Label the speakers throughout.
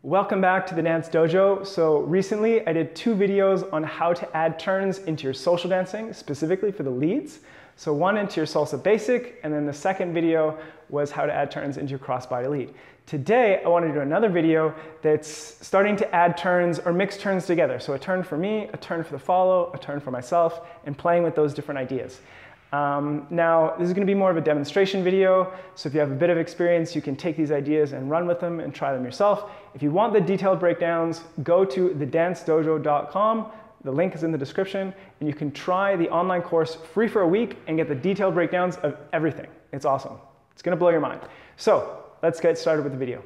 Speaker 1: Welcome back to the Dance Dojo. So recently I did 2 videos on how to add turns into your social dancing, specifically for the leads. So one into your salsa basic, and then the second video was how to add turns into your crossbody lead. Today I want to do another video that's starting to add turns or mix turns together. So a turn for me, a turn for the follow, a turn for myself, and playing with those different ideas. Now, this is going to be more of a demonstration video, so if you have a bit of experience, you can take these ideas and run with them and try them yourself. If you want the detailed breakdowns, go to thedancedojo.com. The link is in the description, and you can try the online course free for a week and get the detailed breakdowns of everything. It's awesome. It's going to blow your mind. So, let's get started with the video.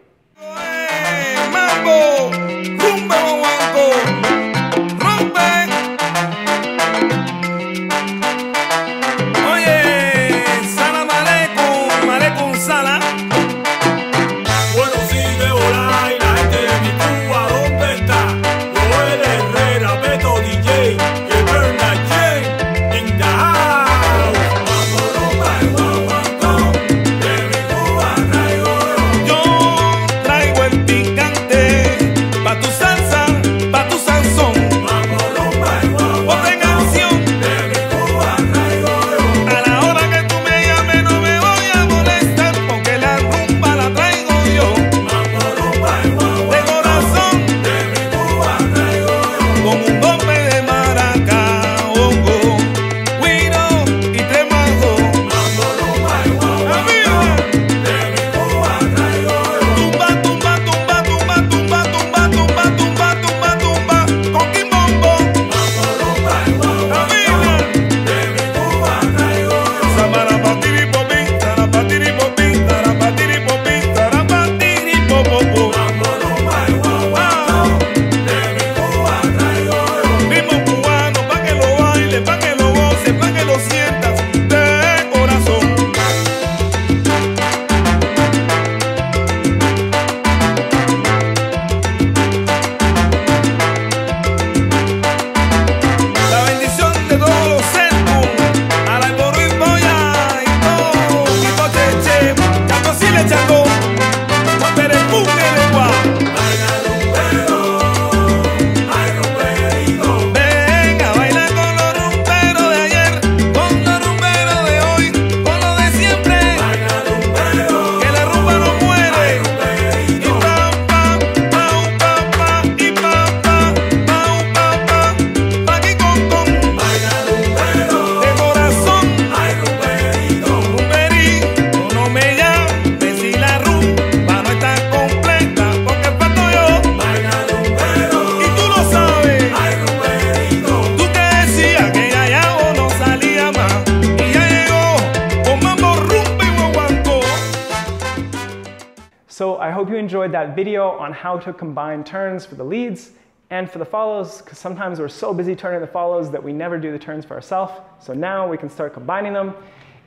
Speaker 1: So I hope you enjoyed that video on how to combine turns for the leads and for the follows, because sometimes we're so busy turning the follows that we never do the turns for ourselves. So now we can start combining them.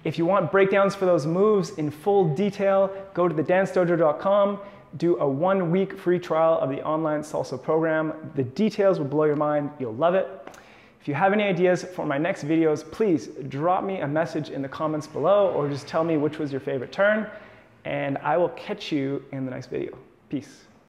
Speaker 1: If you want breakdowns for those moves in full detail, go to thedancedojo.com, do a 1-week free trial of the online salsa program. The details will blow your mind. You'll love it. If you have any ideas for my next videos, please drop me a message in the comments below or just tell me which was your favorite turn. And I will catch you in the next video. Peace.